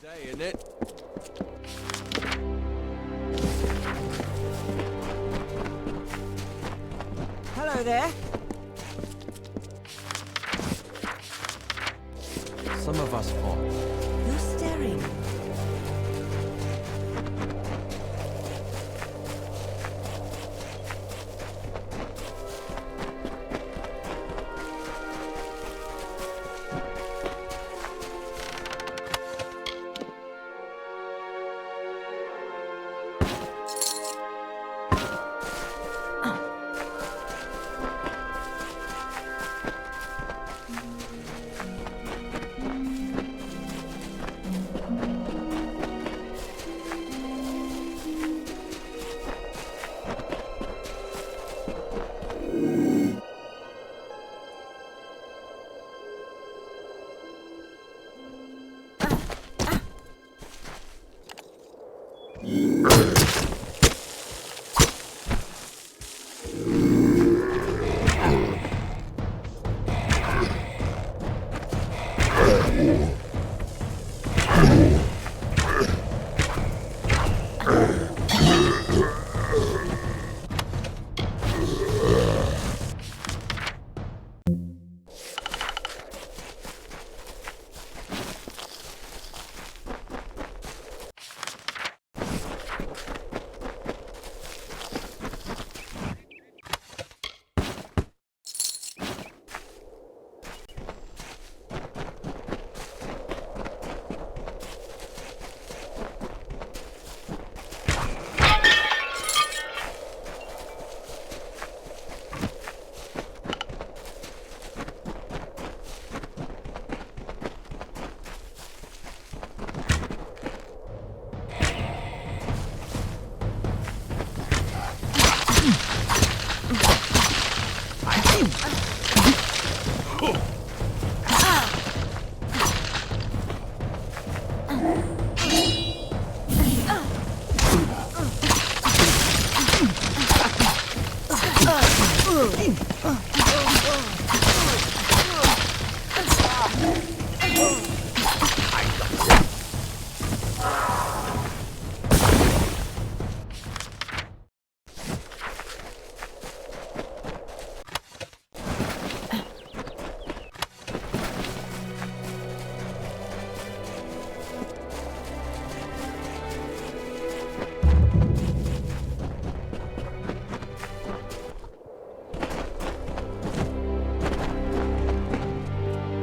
Day, isn't it? Hello there. Some of us fought. You're staring.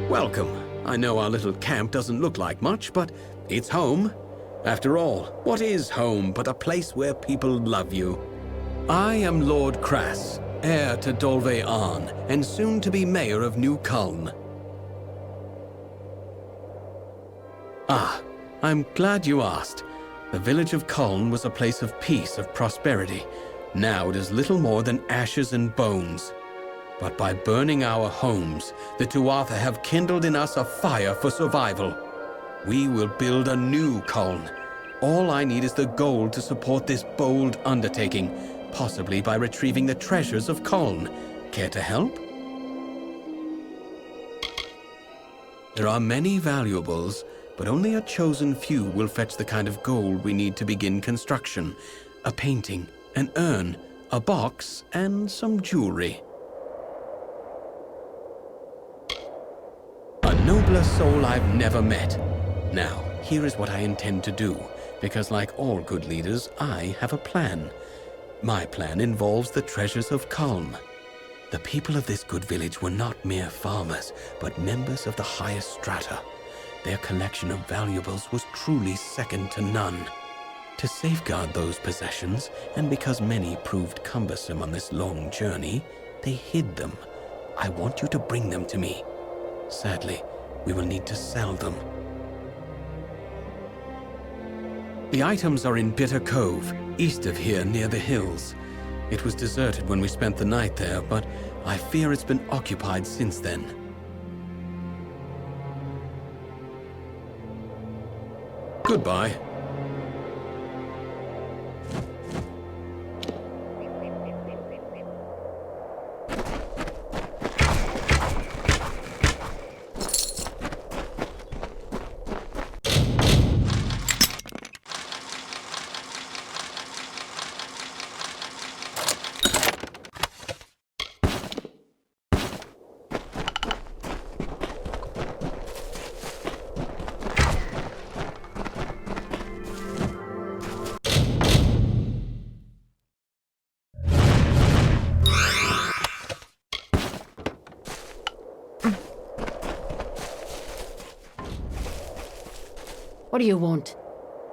Welcome. I know our little camp doesn't look like much, but it's home. After all, what is home but a place where people love you? I am Lord Crass, heir to Dolve Arn, and soon to be mayor of New Culn. Ah, I'm glad you asked. The village of Culn was a place of peace, of prosperity. Now it is little more than ashes and bones. But by burning our homes, the Tuatha have kindled in us a fire for survival. We will build a new Culn. All I need is the gold to support this bold undertaking, possibly by retrieving the treasures of Culn. Care to help? There are many valuables, but only a chosen few will fetch the kind of gold we need to begin construction. A painting, an urn, a box, and some jewelry. A nobler soul I've never met. Now, here is what I intend to do, because like all good leaders, I have a plan. My plan involves the treasures of Culn. The people of this good village were not mere farmers, but members of the highest strata. Their collection of valuables was truly second to none. To safeguard those possessions, and because many proved cumbersome on this long journey, they hid them. I want you to bring them to me. Sadly, we will need to sell them. The items are in Bitter Cove, east of here near the hills. It was deserted when we spent the night there, but I fear it's been occupied since then. Goodbye. What do you want?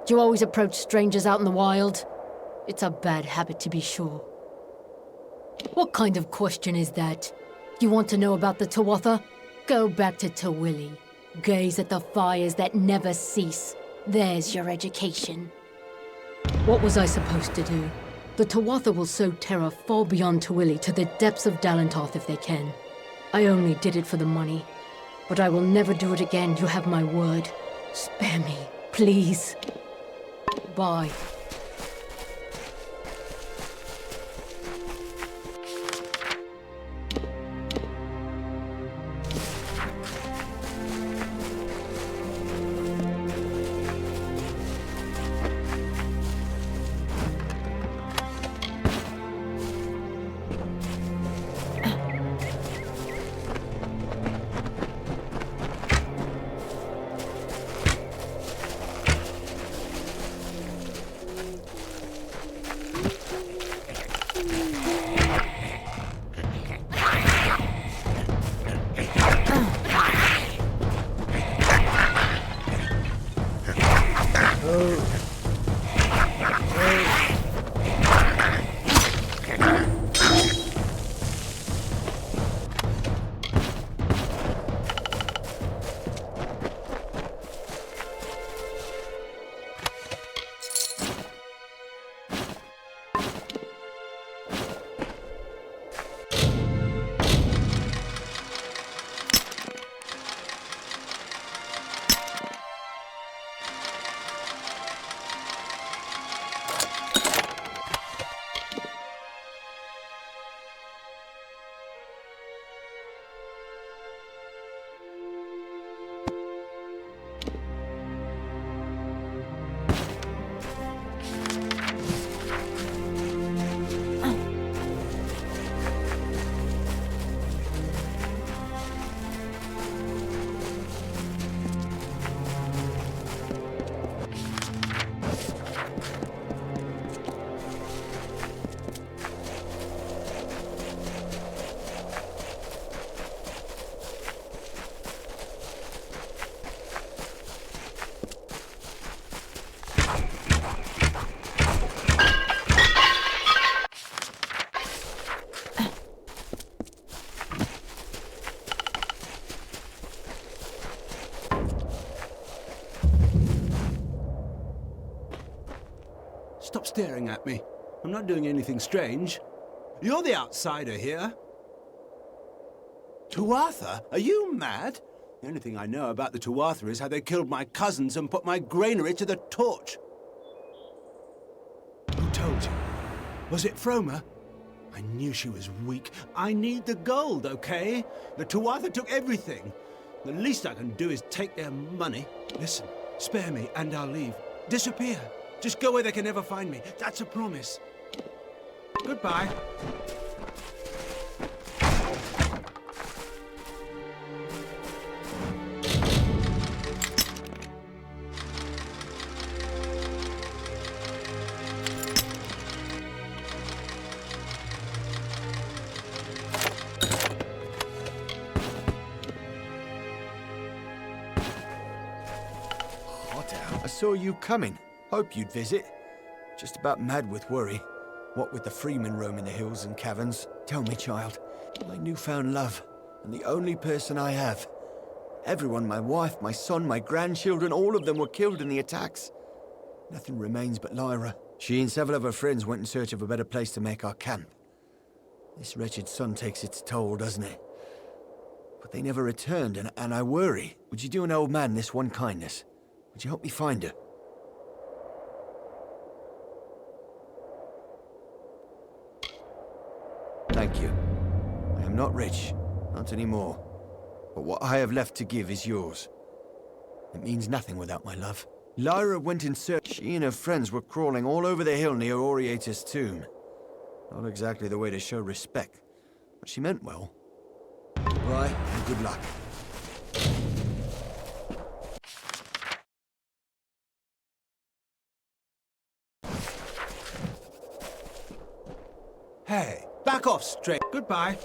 Do you always approach strangers out in the wild? It's a bad habit, to be sure. What kind of question is that? You want to know about the Tuatha? Go back to Tawili. Gaze at the fires that never cease. There's your education. What was I supposed to do? The Tuatha will sow terror far beyond Tawili to the depths of Dalantarth if they can. I only did it for the money. But I will never do it again, you have my word. Spare me, please. Bye. Stop staring at me. I'm not doing anything strange. You're the outsider here. Tuatha? Are you mad? The only thing I know about the Tuatha is how they killed my cousins and put my granary to the torch. Who told you? Was it Froma? I knew she was weak. I need the gold, okay? The Tuatha took everything. The least I can do is take their money. Listen, spare me and I'll leave. Disappear. Just go where they can never find me. That's a promise. Goodbye. Hot out. I saw you coming. Hope you'd visit. Just about mad with worry. What with the freemen roaming the hills and caverns. Tell me, child, my newfound love, and the only person I have. Everyone, my wife, my son, my grandchildren, all of them were killed in the attacks. Nothing remains but Lyra. She and several of her friends went in search of a better place to make our camp. This wretched sun takes its toll, doesn't it? But they never returned, and I worry. Would you do an old man this one kindness? Would you help me find her? Thank you. I am not rich, not anymore. But what I have left to give is yours. It means nothing without my love. Lyra went in search. She and her friends were crawling all over the hill near Oriator's tomb. Not exactly the way to show respect, but she meant well. Right, and good luck. Hey, back off straight. Goodbye.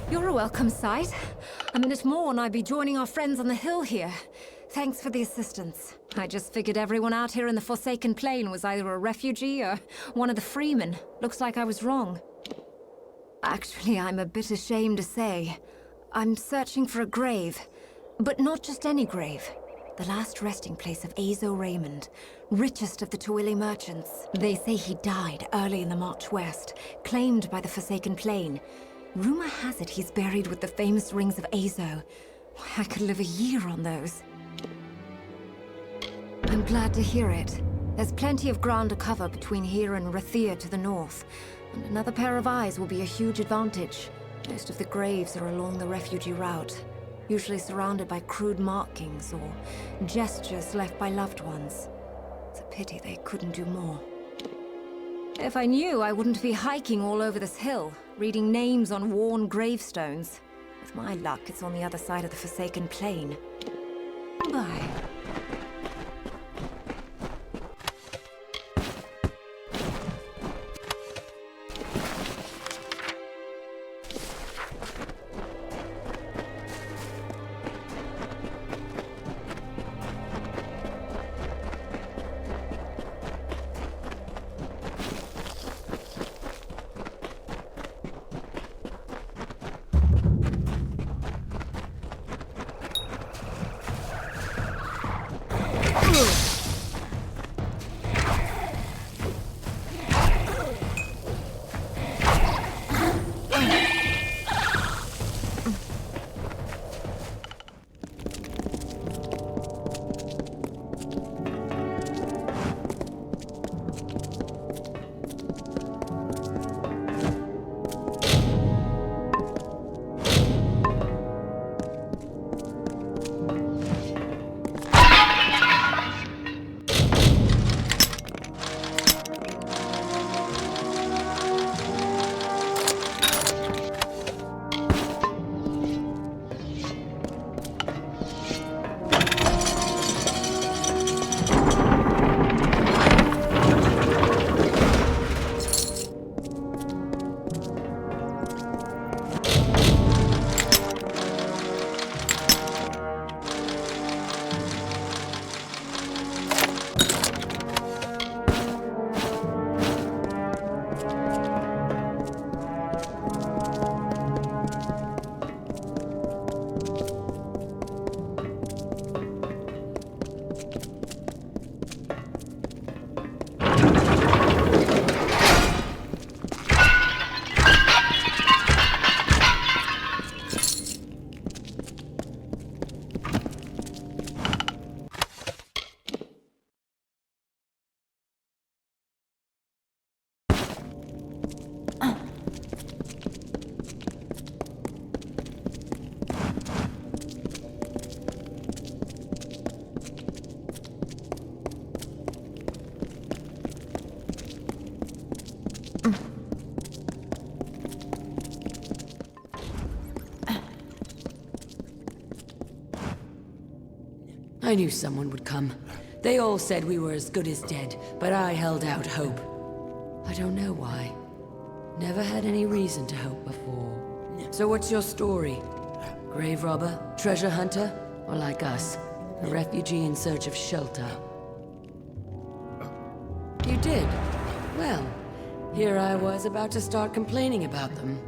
You're a welcome sight. A minute more and I'd be joining our friends on the hill here. Thanks for the assistance. I just figured everyone out here in the Forsaken Plain was either a refugee or one of the freemen. Looks like I was wrong. Actually, I'm a bit ashamed to say. I'm searching for a grave. But not just any grave. The last resting place of Azo Raymond, richest of the Tuili merchants. They say he died early in the March West, claimed by the Forsaken Plain. Rumor has it he's buried with the famous rings of Azo. I could live a year on those. I'm glad to hear it. There's plenty of ground to cover between here and Rathir to the north, and another pair of eyes will be a huge advantage. Most of the graves are along the refugee route, usually surrounded by crude markings or gestures left by loved ones. It's a pity they couldn't do more. If I knew, I wouldn't be hiking all over this hill, reading names on worn gravestones. With my luck, it's on the other side of the Forsaken Plain. Bye. I knew someone would come. They all said we were as good as dead, but I held out hope. I don't know why. Never had any reason to hope before. So what's your story? Grave robber? Treasure hunter? Or like us, a refugee in search of shelter? You did? Well, here I was about to start complaining about them.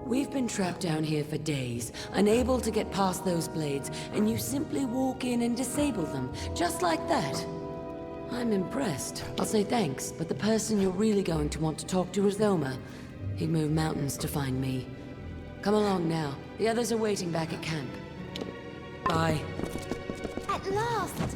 We've been trapped down here for days, unable to get past those blades, and you simply walk in and disable them, just like that. I'm impressed. I'll say thanks, but the person you're really going to want to talk to is Oma. He'd move mountains to find me. Come along now. The others are waiting back at camp. Bye. At last!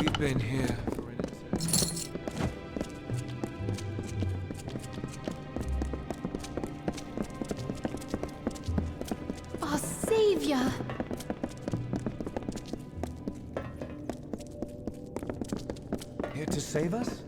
We've been here for innocence. Our savior! Here to save us?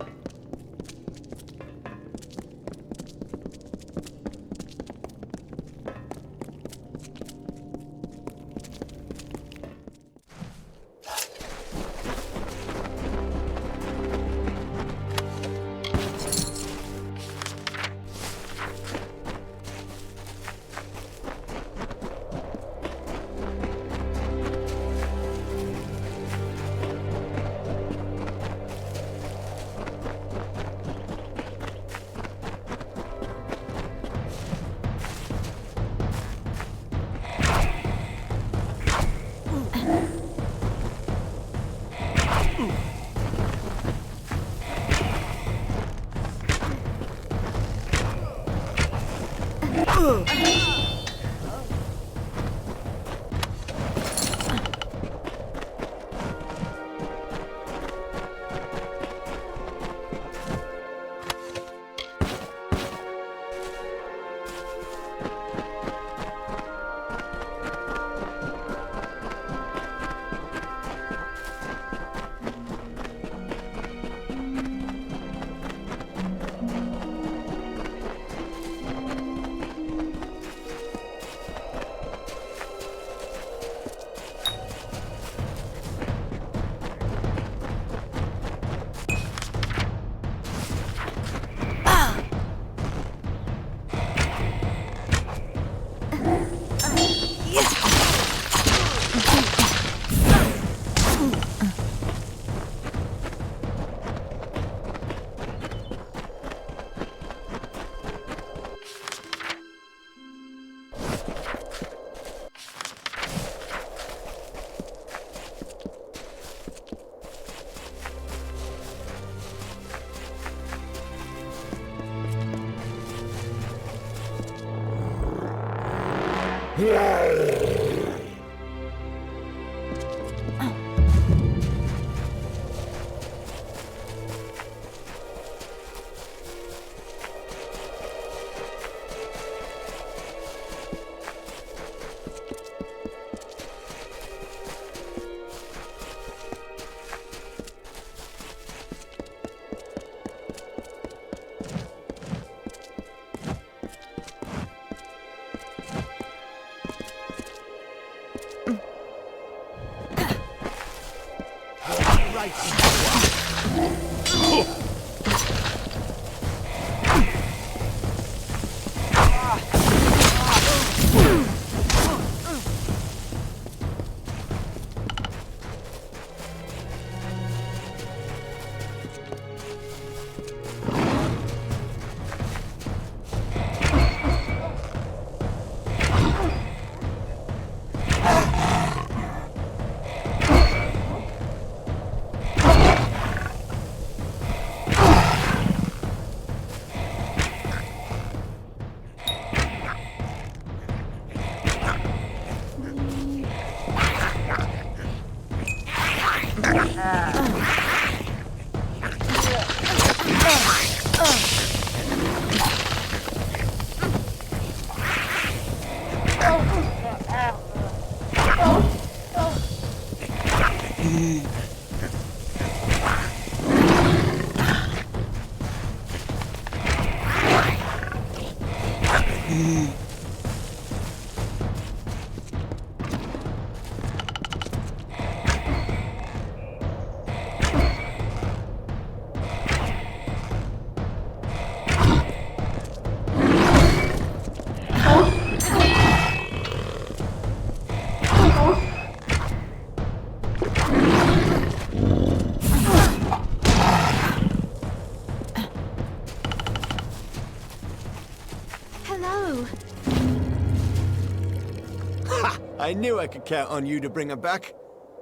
I knew I could count on you to bring her back.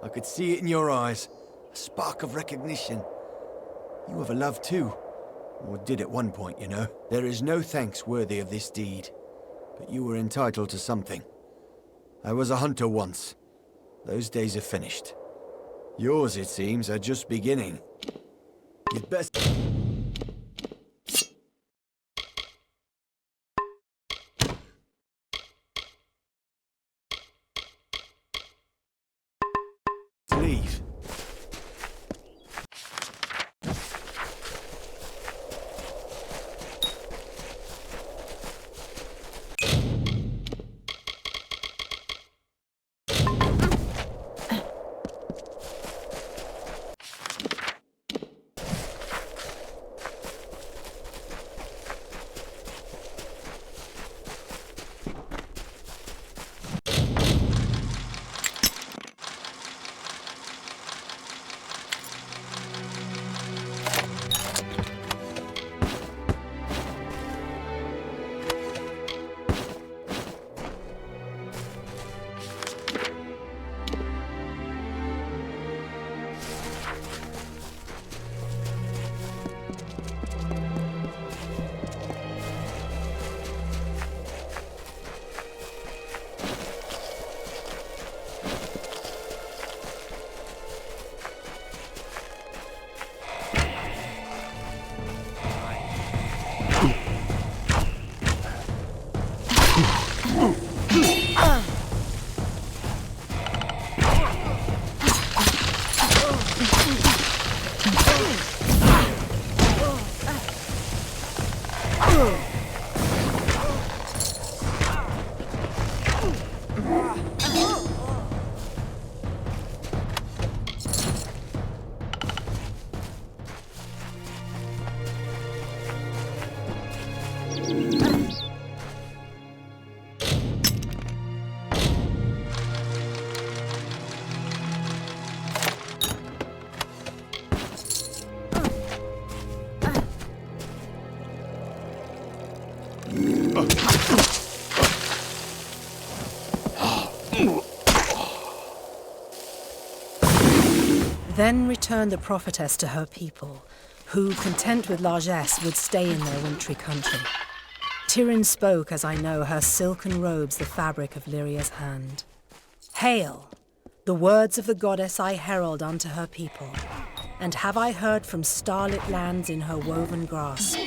I could see it in your eyes. A spark of recognition. You have a love too. Or did at one point, you know. There is no thanks worthy of this deed. But you were entitled to something. I was a hunter once. Those days are finished. Yours, it seems, are just beginning. You'd best... leave. Then returned the prophetess to her people, who, content with largesse, would stay in their wintry country. Tyrion spoke, as I know, her silken robes the fabric of Lyria's hand. Hail! The words of the goddess I herald unto her people, and have I heard from starlit lands in her woven grasp.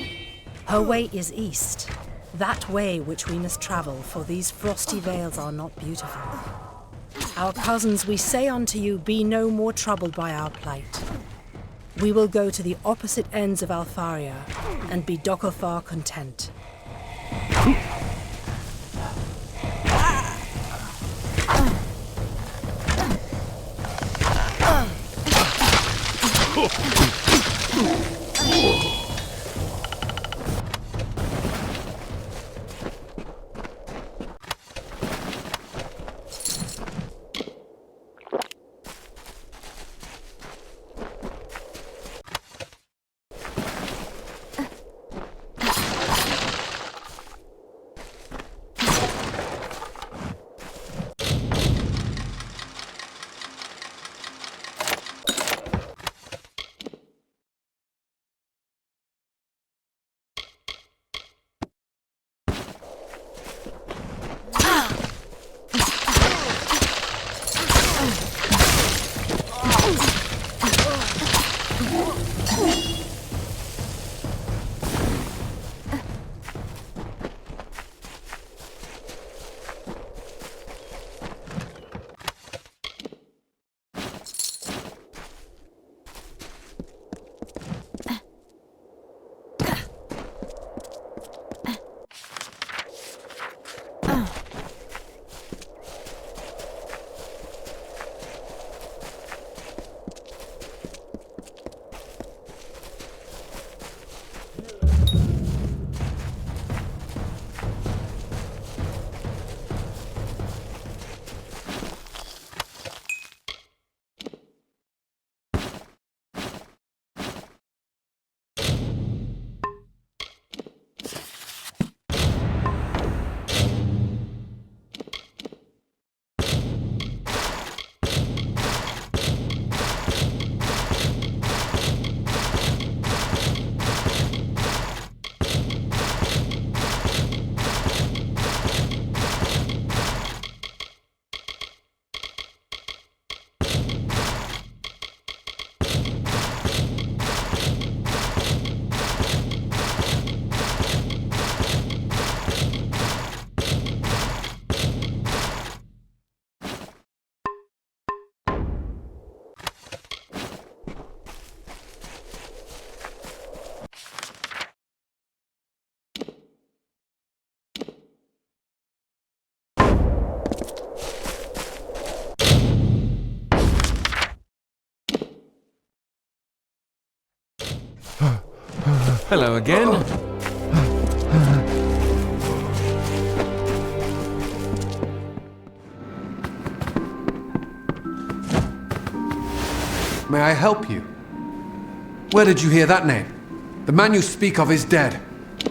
Her way is east, that way which we must travel, for these frosty vales are not beautiful. Our cousins, we say unto you, be no more troubled by our plight. We will go to the opposite ends of Alfaria, and be Dokofar content. Hello again. May I help you? Where did you hear that name? The man you speak of is dead,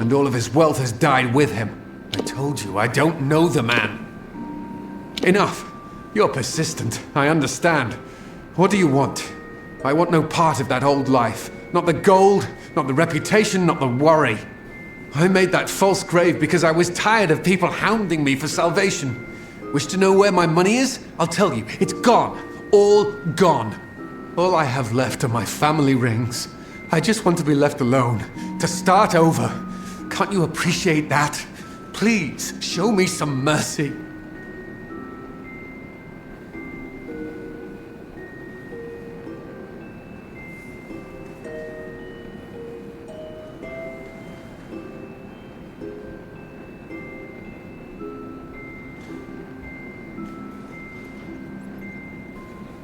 and all of his wealth has died with him. I told you, I don't know the man. Enough. You're persistent, I understand. What do you want? I want no part of that old life. Not the gold, not the reputation, not the worry. I made that false grave because I was tired of people hounding me for salvation. Wish to know where my money is? I'll tell you, it's gone. All gone. All I have left are my family rings. I just want to be left alone, to start over. Can't you appreciate that? Please, show me some mercy.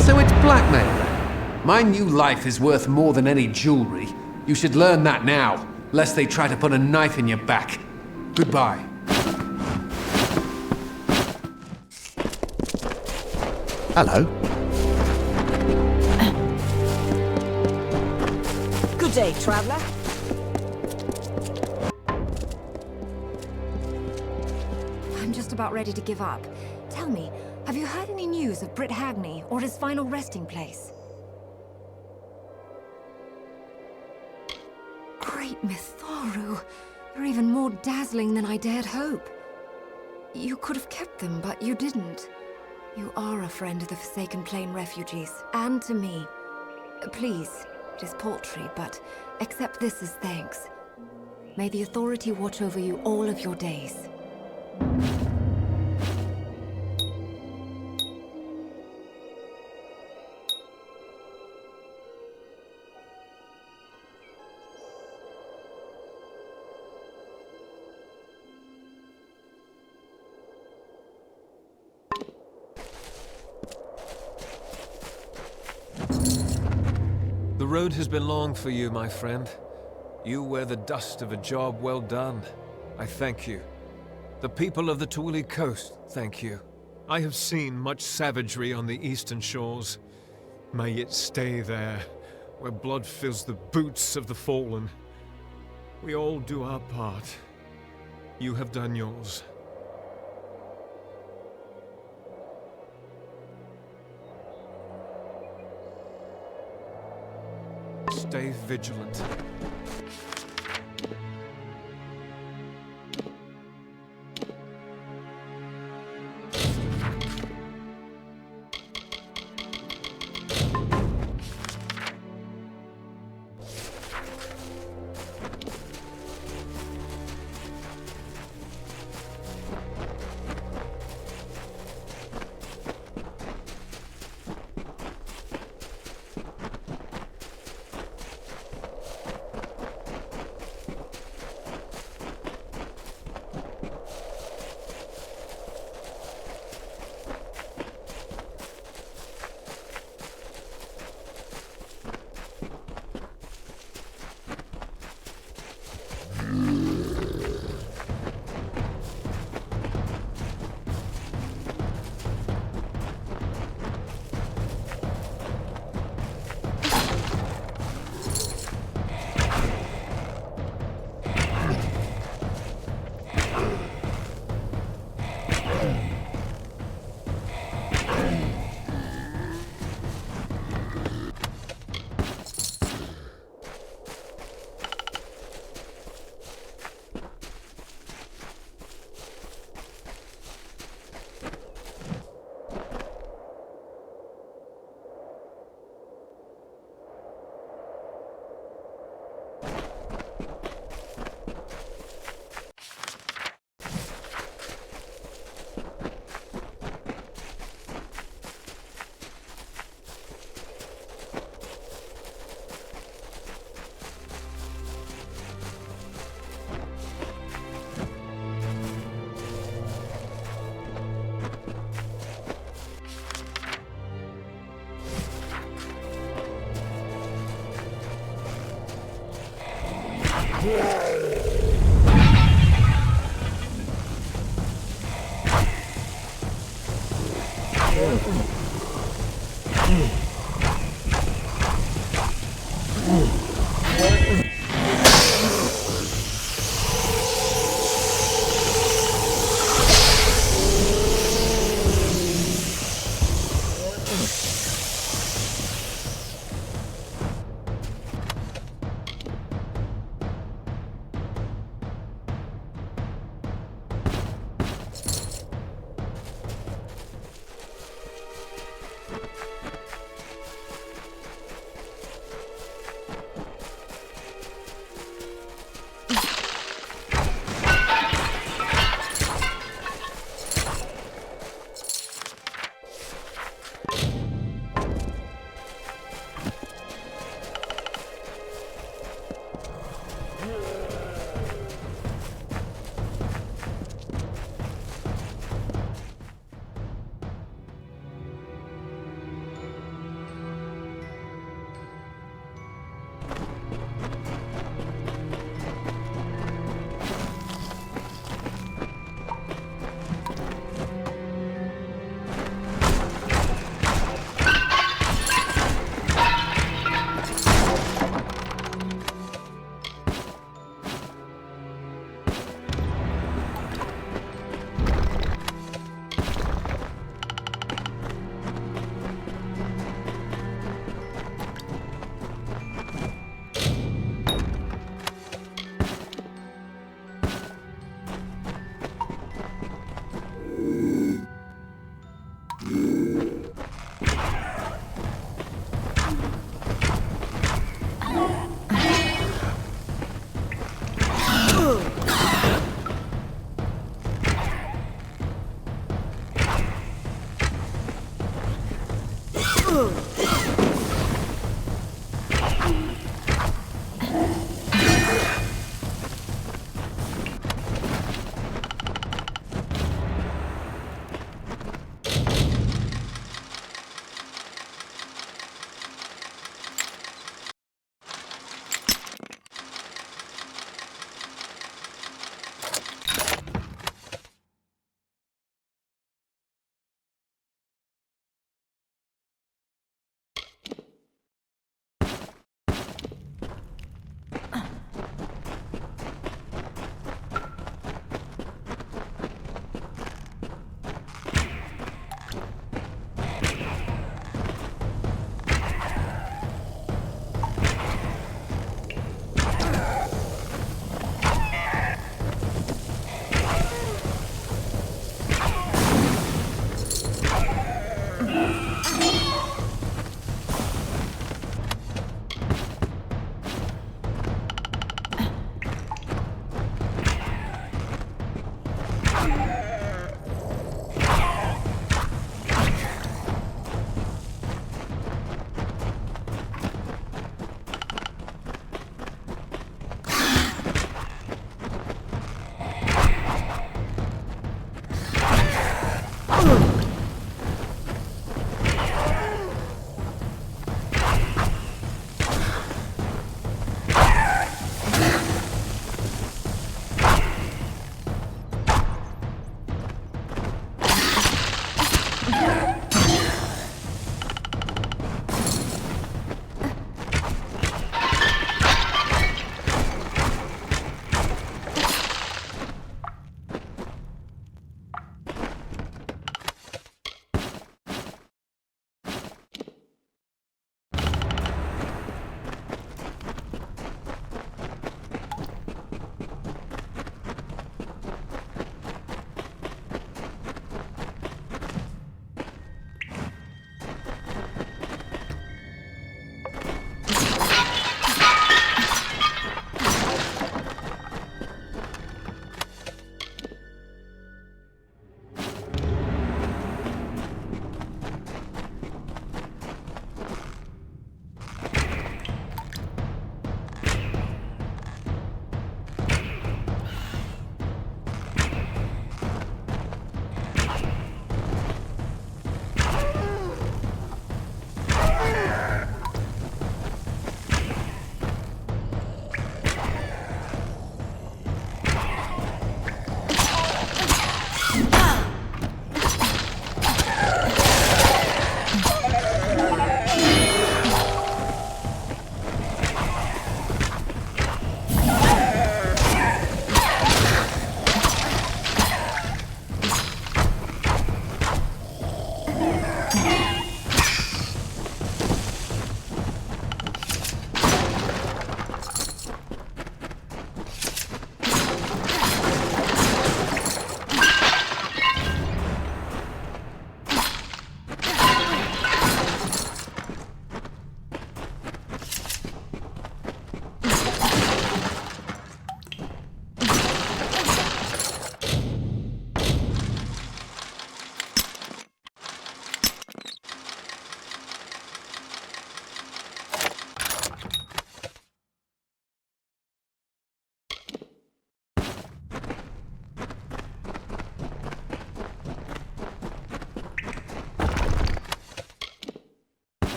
So it's blackmail. My new life is worth more than any jewelry. You should learn that now, lest they try to put a knife in your back. Goodbye. Hello. Good day, traveler. I'm just about ready to give up. Tell me, have you heard any news of Britt Hagney or his final resting place? Great Mitharu! They're even more dazzling than I dared hope. You could have kept them, but you didn't. You are a friend of the Forsaken Plain refugees, and to me. Please, it is paltry, but accept this as thanks. May the Authority watch over you all of your days. The road has been long for you, my friend. You wear the dust of a job well done. I thank you. The people of the Tuuli coast thank you. I have seen much savagery on the eastern shores. May it stay there, where blood fills the boots of the fallen. We all do our part. You have done yours. Stay vigilant.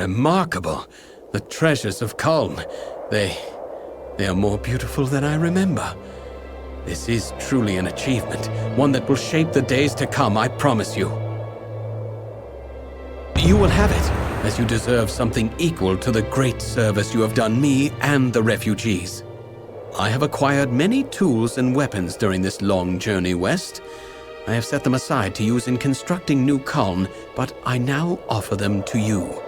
Remarkable. The treasures of Culn. They are more beautiful than I remember. This is truly an achievement, one that will shape the days to come, I promise you. You will have it, as you deserve something equal to the great service you have done me and the refugees. I have acquired many tools and weapons during this long journey west. I have set them aside to use in constructing new Culn, but I now offer them to you.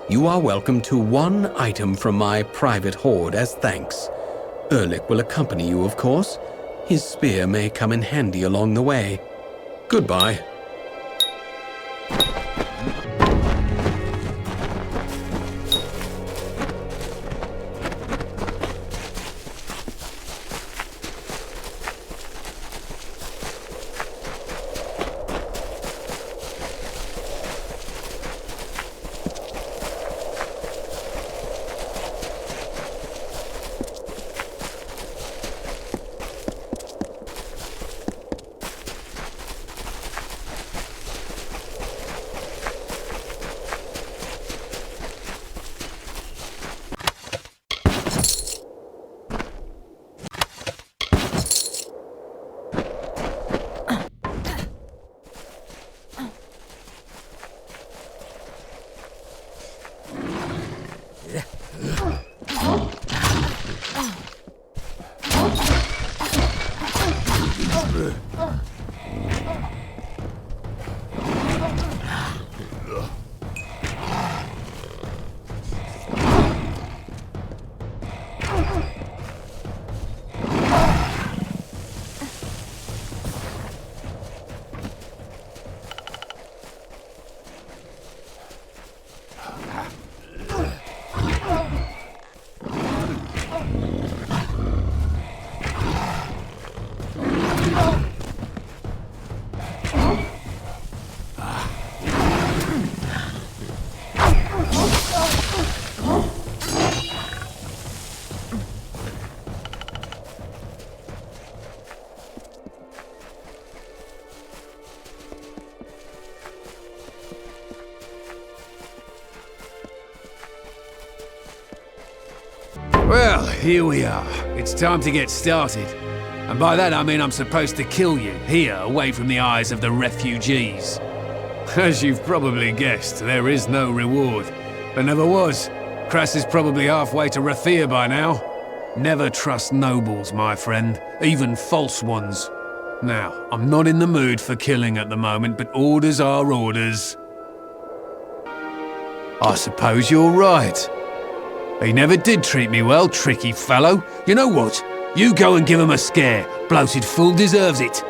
You are welcome to one item from my private hoard as thanks. Erlich will accompany you, of course. His spear may come in handy along the way. Goodbye. Well, here we are. It's time to get started. And by that I mean I'm supposed to kill you, here, away from the eyes of the refugees. As you've probably guessed, there is no reward. There never was. Krass is probably halfway to Rathir by now. Never trust nobles, my friend, even false ones. Now, I'm not in the mood for killing at the moment, but orders are orders. I suppose you're right. He never did treat me well, tricky fellow. You know what? You go and give him a scare. Bloated fool deserves it.